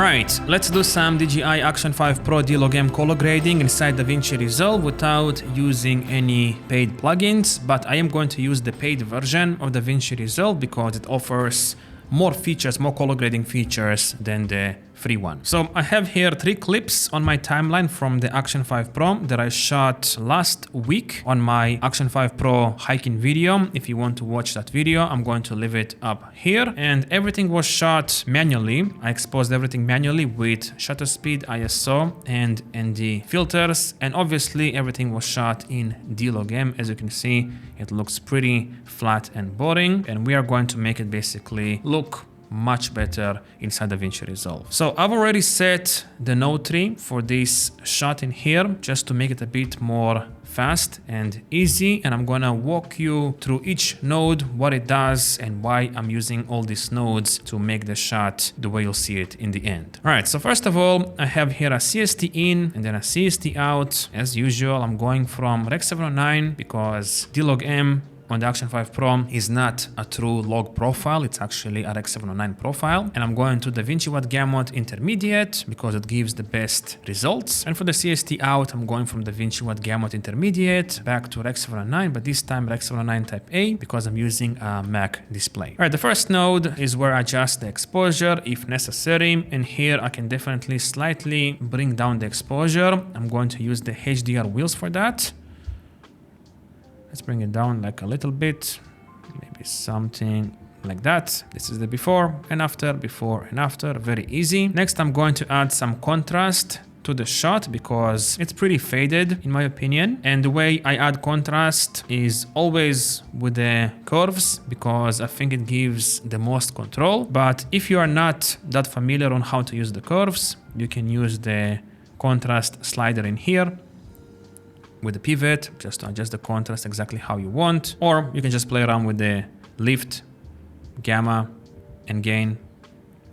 Alright, let's do some DJI Action 5 Pro d-logm color grading inside Davinci Resolve without using any paid plugins, but I am going to use the paid version of Davinci Resolve because it offers more features, more color grading features than the free one. So I have here 3 clips on my timeline from the Action 5 Pro that I shot last week on my Action 5 Pro hiking video. If you want to watch that video, I'm going to leave it up here. And everything was shot manually. I exposed everything manually with shutter speed, ISO, and ND filters. And obviously everything was shot in d-logm. As you can see, it looks pretty flat and boring. And we are going to make it basically look much better inside Davinci Resolve. So I've already set the node tree for this shot in here just to make it a bit more fast and easy, and I'm gonna walk you through each node, what it does and why I'm using all these nodes to make the shot the way you'll see it in the end. All right, so first of all, I have here a CST in and then a CST out. As usual, I'm going from Rec 709 because d-logm on the Action 5 Pro is not a true log profile, it's actually a Rec 709 profile. And I'm going to Davinci Wide Gamut Intermediate because it gives the best results. And for the CST out, I'm going from Davinci Wide Gamut Intermediate back to Rec 709, but this time Rec 709 Type A because I'm using a Mac display. All right, the first node is where I adjust the exposure if necessary. And here I can definitely slightly bring down the exposure. I'm going to use the HDR wheels for that. Let's bring it down like a little bit, maybe something like that. This is the before and after, very easy. Next, I'm going to add some contrast to the shot because it's pretty faded in my opinion. And the way I add contrast is always with the curves because I think it gives the most control. But if you are not that familiar on how to use the curves, you can use the contrast slider in here with the pivot, just to adjust the contrast exactly how you want, or you can just play around with the lift, gamma, and gain,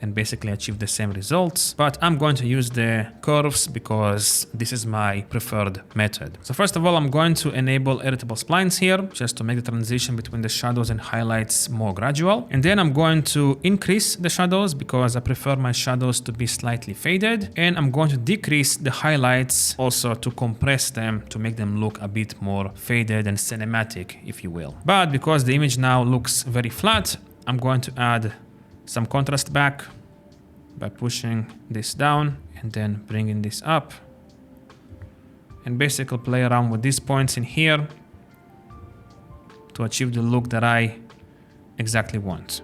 and basically achieve the same results. But I'm going to use the curves because this is my preferred method. So first of all, I'm going to enable editable splines here just to make the transition between the shadows and highlights more gradual. And then I'm going to increase the shadows because I prefer my shadows to be slightly faded. And I'm going to decrease the highlights also to compress them to make them look a bit more faded and cinematic, if you will. But because the image now looks very flat, I'm going to add some contrast back by pushing this down and then bringing this up and basically play around with these points in here to achieve the look that I exactly want.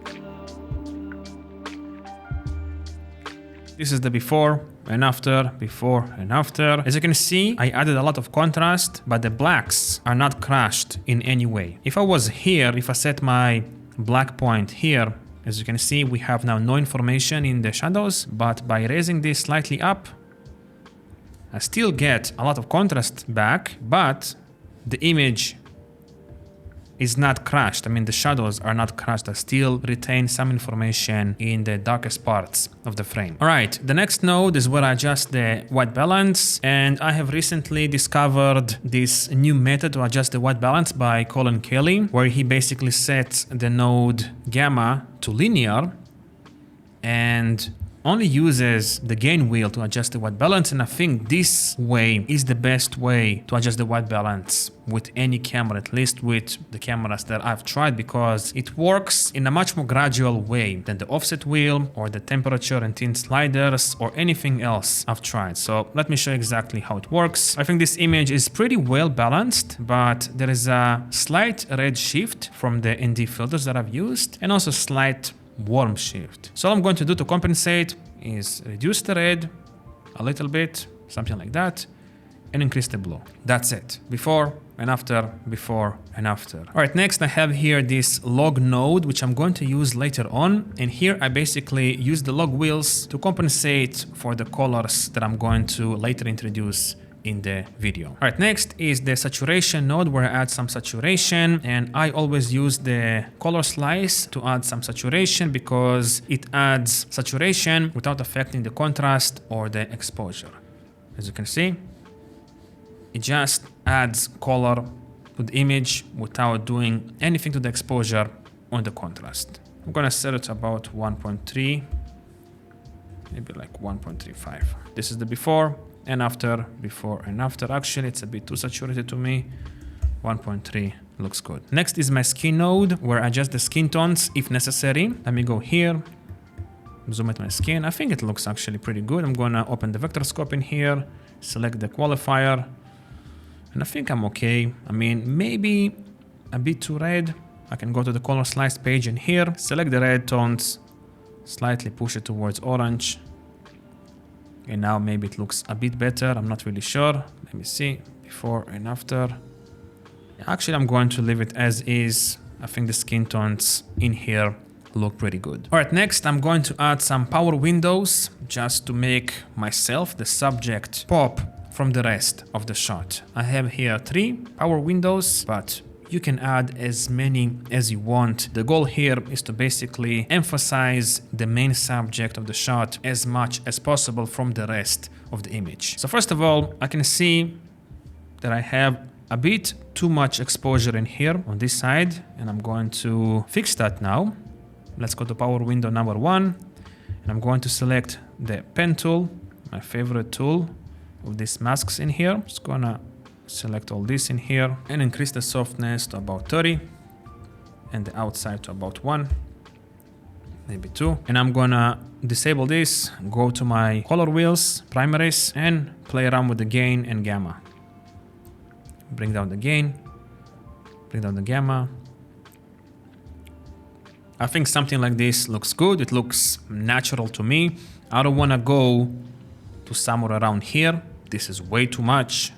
This is the before and after, before and after. As you can see, I added a lot of contrast, but the blacks are not crashed in any way. If I was here, if I set my black point here, as you can see, we have now no information in the shadows, but by raising this slightly up, I still get a lot of contrast back, but the image is not crashed. I mean, the shadows are not crashed. I still retain some information in the darkest parts of the frame. All right, the next node is where I adjust the white balance. And I have recently discovered this new method to adjust the white balance by Colin Kelly, where he basically sets the node gamma to linear and only uses the gain wheel to adjust the white balance. And I think this way is the best way to adjust the white balance with any camera, at least with the cameras that I've tried, because it works in a much more gradual way than the offset wheel or the temperature and tint sliders or anything else I've tried. So let me show you exactly how it works. I think this image is pretty well balanced, but there is a slight red shift from the ND filters that I've used and also slight warm shift. So all I'm going to do to compensate is reduce the red a little bit, something like that, and increase the blue. That's it. Before and after, before and after. All right, next I have here this log node, which I'm going to use later on. And here I basically use the log wheels to compensate for the colors that I'm going to later introduce in the video. All right, next is the saturation node where I add some saturation, and I always use the color slice to add some saturation because it adds saturation without affecting the contrast or the exposure. As you can see, it just adds color to the image without doing anything to the exposure or the contrast. I'm gonna set it about 1.3 maybe like 1.35. This is the before and after, before and after. Actually, it's a bit too saturated to me. 1.3 looks good. Next is my skin node, where I adjust the skin tones if necessary. Let me go here, zoom at my skin. I think it looks actually pretty good. I'm gonna open the vector scope in here, select the qualifier, and I think I'm okay. I mean, maybe a bit too red. I can go to the color slice page in here, select the red tones, slightly push it towards orange. And now maybe it looks a bit better. I'm not really sure. Let me see, before and after. Actually, I'm going to leave it as is. I think the skin tones in here look pretty good. All right, next I'm going to add some power windows just to make myself, the subject, pop from the rest of the shot. I have here 3 power windows, but you can add as many as you want. The goal here is to basically emphasize the main subject of the shot as much as possible from the rest of the image. So first of all, I can see that I have a bit too much exposure in here on this side, and I'm going to fix that now. Let's go to power window number 1, and I'm going to select the pen tool, my favorite tool of these masks in here. Just gonna select all this in here and increase the softness to about 30 and the outside to about 1, maybe 2. And I'm gonna disable this, go to my color wheels, primaries, and play around with the gain and gamma. Bring down the gain, bring down the gamma. I think something like this looks good. It looks natural to me. I don't want to go to somewhere around here. This is way too much.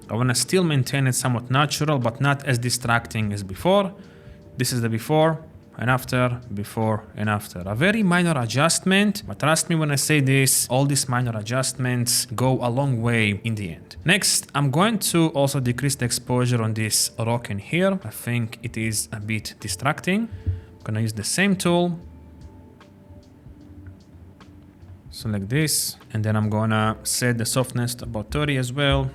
I want to still maintain it somewhat natural, but not as distracting as before. This is the before and after, before and after. A very minor adjustment, but trust me when I say this, all these minor adjustments go a long way in the end. Next, I'm going to also decrease the exposure on this rock in here. I think it is a bit distracting. I'm gonna use the same tool. Select this, and then I'm gonna set the softness to about 30 as well,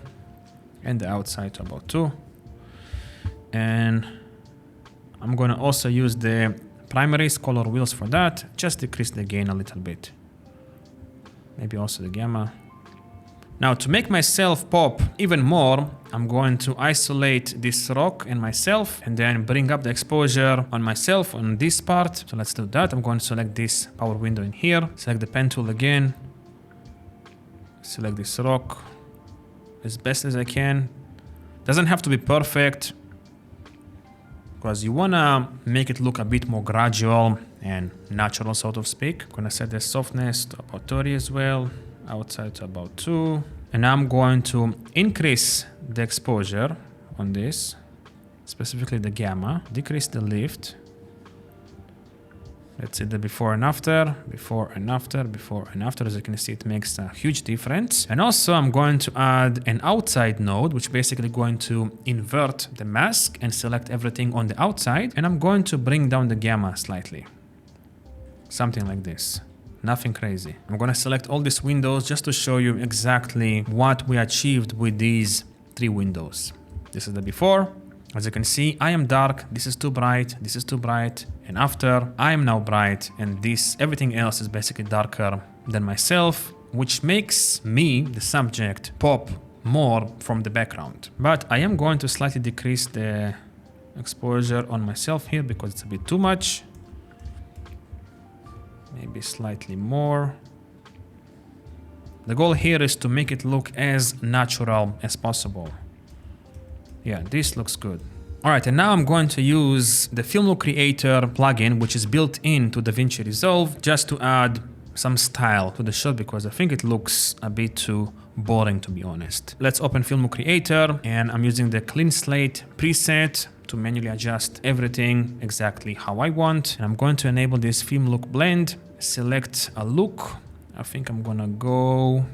and the outside to about 2. And I'm gonna also use the primaries color wheels for that. Just decrease the gain a little bit. Maybe also the gamma. Now to make myself pop even more, I'm going to isolate this rock and myself, and then bring up the exposure on myself on this part. So let's do that. I'm going to select this power window in here, select the pen tool again, select this rock as best as I can. Doesn't have to be perfect, because you wanna make it look a bit more gradual and natural, so to speak. I'm gonna set the softness to about 30 as well, outside to about 2. And I'm going to increase the exposure on this, specifically the gamma, decrease the lift. Let's see the before and after, before and after, before and after. As you can see, it makes a huge difference. And also I'm going to add an outside node, which basically going to invert the mask and select everything on the outside. And I'm going to bring down the gamma slightly. Something like this. Nothing crazy. I'm gonna select all these windows just to show you exactly what we achieved with these 3 windows. This is the before. As you can see, I am dark, this is too bright, this is too bright, and after, I am now bright, and this, everything else is basically darker than myself, which makes me, the subject, pop more from the background. But I am going to slightly decrease the exposure on myself here because it's a bit too much. Maybe slightly more. The goal here is to make it look as natural as possible. Yeah, this looks good. All right, and now I'm going to use the Film Look Creator plugin, which is built into Davinci Resolve, just to add some style to the shot because I think it looks a bit too boring, to be honest. Let's open Film Look Creator, and I'm using the Clean Slate preset to manually adjust everything exactly how I want. And I'm going to enable this Film Look blend, select a look. I think I'm gonna go,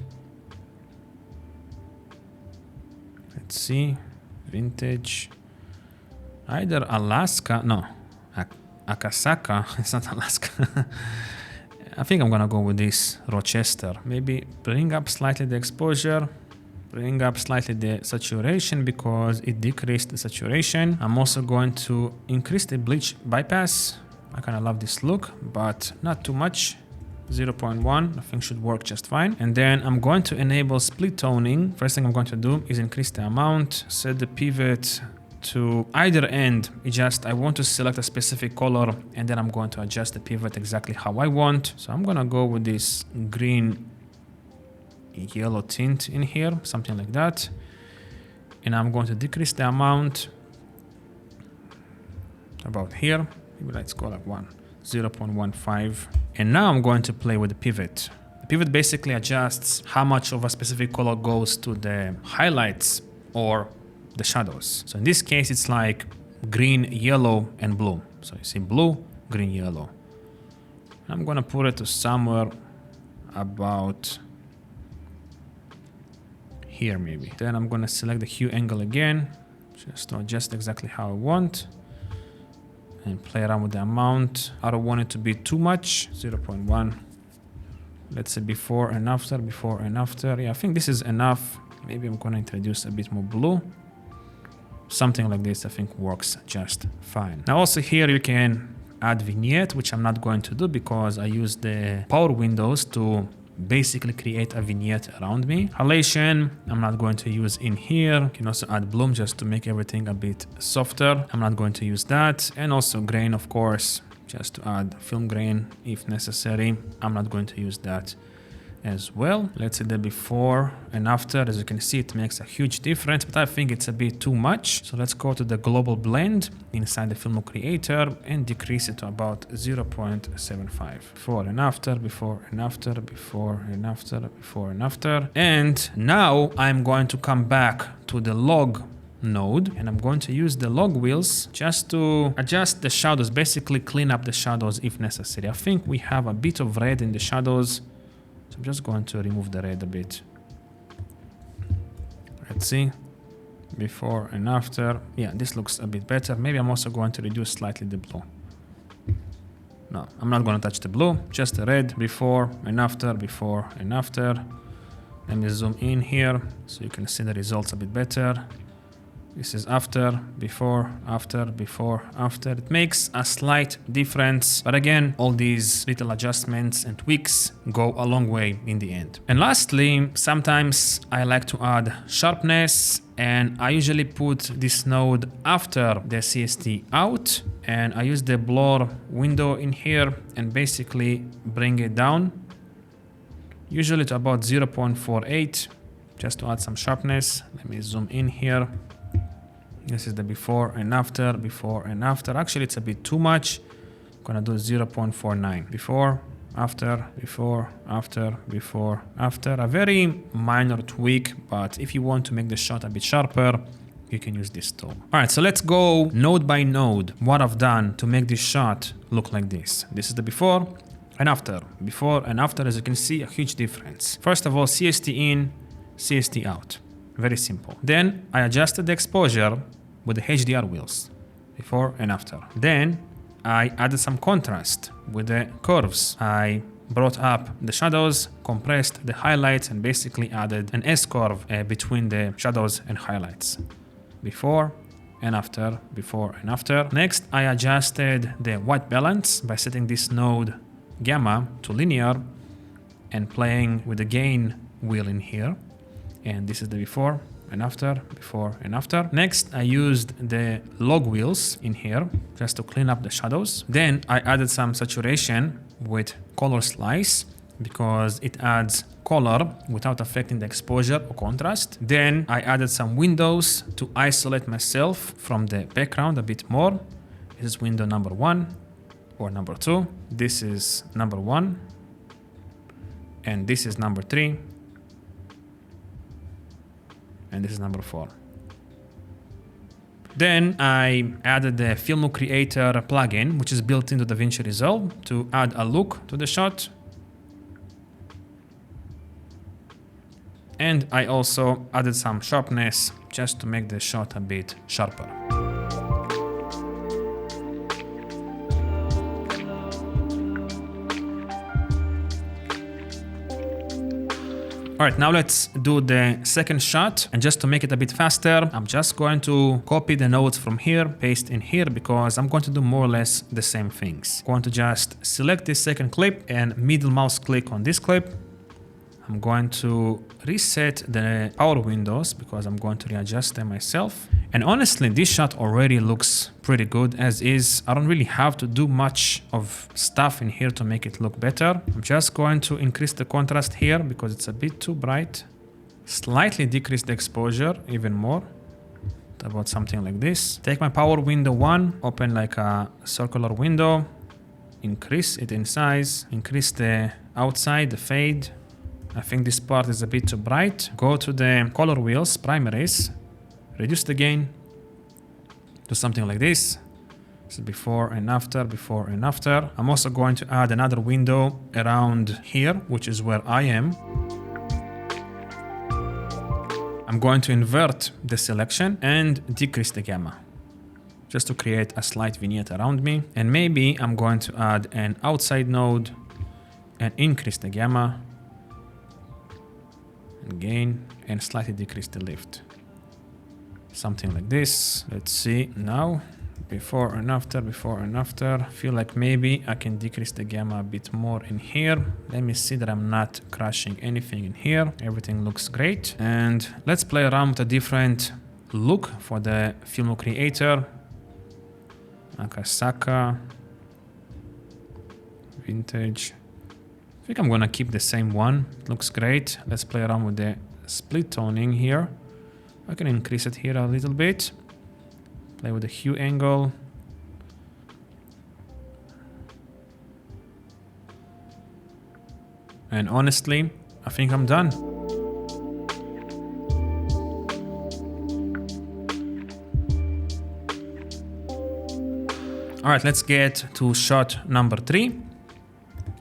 let's see, vintage, either Alaska, no, Akasaka, it's not Alaska. I think I'm gonna go with this Rochester. Maybe bring up slightly the exposure, bring up slightly the saturation because it decreased the saturation. I'm also going to increase the bleach bypass. I kind of love this look, but not too much. 0.1, I think should work just fine. And then I'm going to enable split toning. First thing I'm going to do is increase the amount, set the pivot to either end. I want to select a specific color and then I'm going to adjust the pivot exactly how I want. So I'm gonna go with this green yellow tint in here, something like that. And I'm going to decrease the amount about here. Maybe let's go like 0.15. And now I'm going to play with the pivot. The pivot basically adjusts how much of a specific color goes to the highlights or the shadows. So in this case, it's like green, yellow, and blue. So you see blue, green, yellow. I'm gonna put it to somewhere about here maybe. Then I'm gonna select the hue angle again, just to adjust exactly how I want. And play around with the amount. I don't want it to be too much, 0.1. Let's say before and after, before and after. Yeah, I think this is enough. Maybe I'm gonna introduce a bit more blue. Something like this I think works just fine. Now also here you can add vignette, which I'm not going to do because I use the power windows to basically create a vignette around me. Halation, I'm not going to use in here. You can also add bloom just to make everything a bit softer. I'm not going to use that. And also grain, of course, just to add film grain if necessary. I'm not going to use that as well. Let's say the before and after. As you can see, it makes a huge difference, but I think it's a bit too much. So let's go to the global blend inside the film creator and decrease it to about 0.75. Before and after, before and after, before and after, before and after. And now I'm going to come back to the log node and I'm going to use the log wheels just to adjust the shadows, basically clean up the shadows if necessary. I think we have a bit of red in the shadows. So I'm just going to remove the red a bit. Let's see. Before and after. Yeah, this looks a bit better. Maybe I'm also going to reduce slightly the blue. No, I'm not going to touch the blue. Just the red. Before and after, before and after. Let me zoom in here so you can see the results a bit better. This is after, before, after, before, after. It makes a slight difference. But again, all these little adjustments and tweaks go a long way in the end. And lastly, sometimes I like to add sharpness. And I usually put this node after the CST out. And I use the blur window in here and basically bring it down. Usually to about 0.48, just to add some sharpness. Let me zoom in here. This is the before and after, before and after. Actually, it's a bit too much. I'm gonna do 0.49. Before, after, before, after, before, after. A very minor tweak, but if you want to make the shot a bit sharper, you can use this tool. All right, so let's go node by node. What I've done to make this shot look like this. This is the before and after. Before and after, as you can see, a huge difference. First of all, CST in, CST out. Very simple. Then I adjusted the exposure with the HDR wheels, before and after. Then I added some contrast with the curves. I brought up the shadows, compressed the highlights, and basically added an S-curve between the shadows and highlights. Before and after, before and after. Next, I adjusted the white balance by setting this node gamma to linear and playing with the gain wheel in here. And this is the before and after, before and after. Next, I used the log wheels in here just to clean up the shadows. Then I added some saturation with color slice because it adds color without affecting the exposure or contrast. Then I added some windows to isolate myself from the background a bit more. This is window number 1 or number 2. This is number 1. And this is number 3. And this is number 4. Then I added the Film Creator plugin, which is built into Davinci Resolve to add a look to the shot. And I also added some sharpness just to make the shot a bit sharper. Alright, now let's do the second shot, and just to make it a bit faster, I'm just going to copy the nodes from here, paste in here, because I'm going to do more or less the same things. I'm going to just select this second clip and middle mouse click on this clip. I'm going to reset the power windows because I'm going to readjust them myself. And honestly, this shot already looks pretty good as is. I don't really have to do much of stuff in here to make it look better. I'm just going to increase the contrast here because it's a bit too bright. Slightly decrease the exposure even more. About something like this. Take my power window 1, open like a circular window, increase it in size, increase the outside, the fade. I think this part is a bit too bright. Go to the color wheels, primaries, reduce the gain, do something like this. So before and after, before and after. I'm also going to add another window around here, which is where I am. I'm going to invert the selection and decrease the gamma, just to create a slight vignette around me. And maybe I'm going to add an outside node and increase the gamma. Gain and slightly decrease the lift, something like this. Let's see now, before and after, before and after. Feel like maybe I can decrease the gamma a bit more in here. Let me see that I'm not crashing anything in here. Everything looks great. And let's play around with a different look for the film creator. Akasaka, vintage. I think I'm gonna keep the same one. It looks great. Let's play around with the split toning here. I can increase it here a little bit. Play with the hue angle. And honestly, I think I'm done. All right, let's get to shot number 3.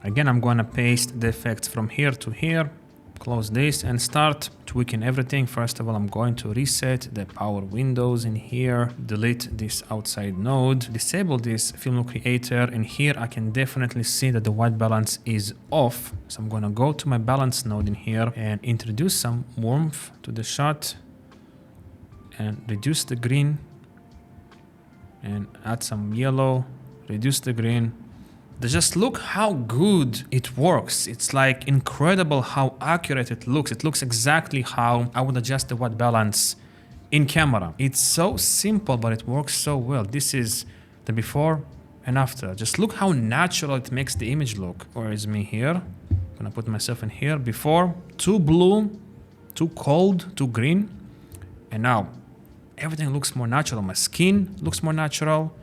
Again, I'm going to paste the effects from here to here, close this and start tweaking everything. First of all, I'm going to reset the power windows in here, delete this outside node, disable this film creator. In here, I can definitely see that the white balance is off. So I'm going to go to my balance node in here and introduce some warmth to the shot and reduce the green and add some yellow, reduce the green. Just look how good it works. It's like incredible how accurate it looks. It looks exactly how I would adjust the white balance in camera. It's so simple, but it works so well. This is the before and after. Just look how natural it makes the image look. Where is me here? I'm gonna put myself in here. Before, too blue, too cold, too green. And now everything looks more natural. My skin looks more natural.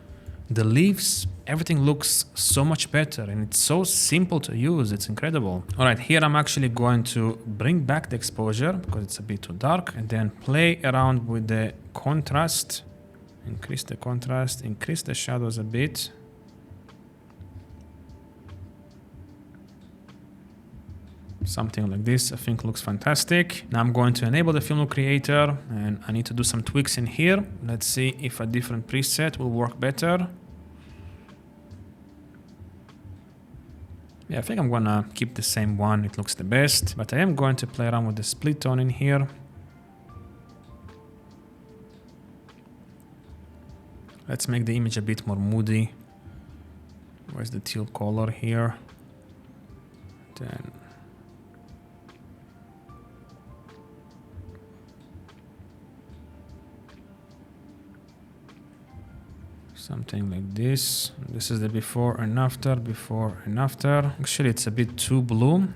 The leaves, everything looks so much better and it's so simple to use. It's incredible. All right, here I'm actually going to bring back the exposure because it's a bit too dark, and then play around with the contrast. Increase the contrast, increase the shadows a bit. Something like this, I think looks fantastic. Now I'm going to enable the film creator and I need to do some tweaks in here. Let's see if a different preset will work better. Yeah, I think I'm gonna keep the same one. It looks the best, but I am going to play around with the split tone in here. Let's make the image a bit more moody. Where's the teal color here? Then something like this. This is the before and after, before and after. Actually, it's a bit too blue.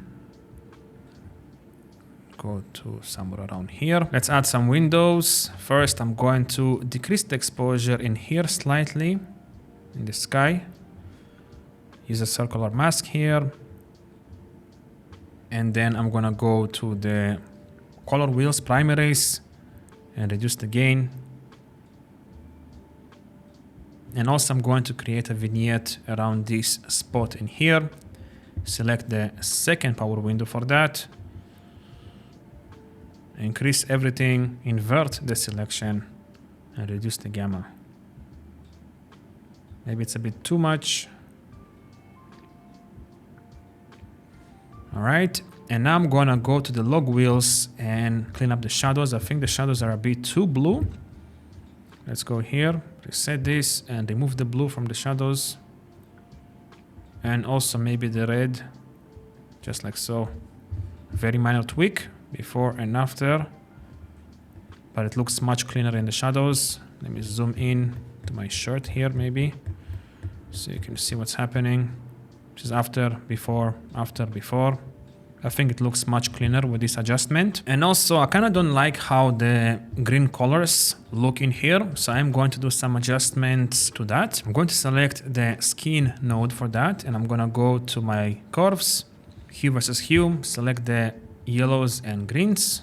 Go to somewhere around here. Let's add some windows. First, I'm going to decrease the exposure in here slightly in the sky. Use a circular mask here. And then I'm gonna go to the color wheels primaries and reduce the gain. And also I'm going to create a vignette around this spot in here. Select the second power window for that. Increase everything, invert the selection, and reduce the gamma. Maybe it's a bit too much. All right. And now I'm gonna go to the log wheels and clean up the shadows. I think the shadows are a bit too blue. Let's go here, reset this and remove the blue from the shadows. And also maybe the red, just like so. Very minor tweak before and after, but it looks much cleaner in the shadows. Let me zoom in to my shirt here maybe, so you can see what's happening. This is after, before, after, before. I think it looks much cleaner with this adjustment. And also I kind of don't like how the green colors look in here. So I'm going to do some adjustments to that. I'm going to select the skin node for that. And I'm going to go to my curves, hue versus hue, select the yellows and greens.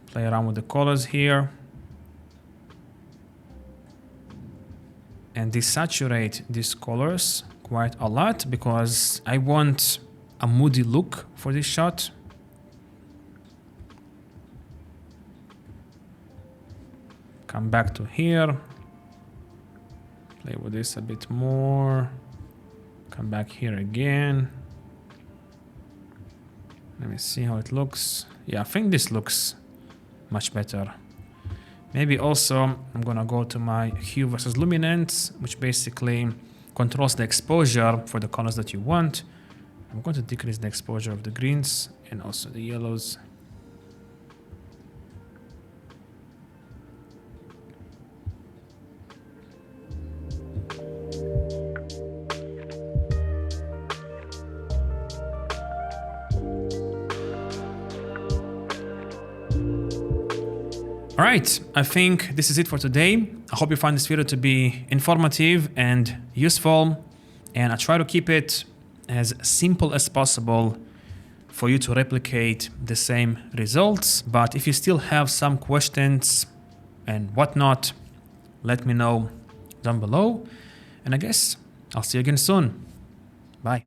Play around with the colors here. And desaturate these colors quite a lot because I want a moody look for this shot. Come back to here, play with this a bit more, come back here again. Let me see how it looks. Yeah, I think this looks much better. Maybe also I'm gonna go to my hue versus luminance, which basically controls the exposure for the colors that you want. I'm going to decrease the exposure of the greens and also the yellows. All right, I think this is it for today. I hope you find this video to be informative and useful, and I try to keep it as simple as possible for you to replicate the same results. But if you still have some questions and whatnot, let me know down below. And I guess I'll see you again soon. Bye.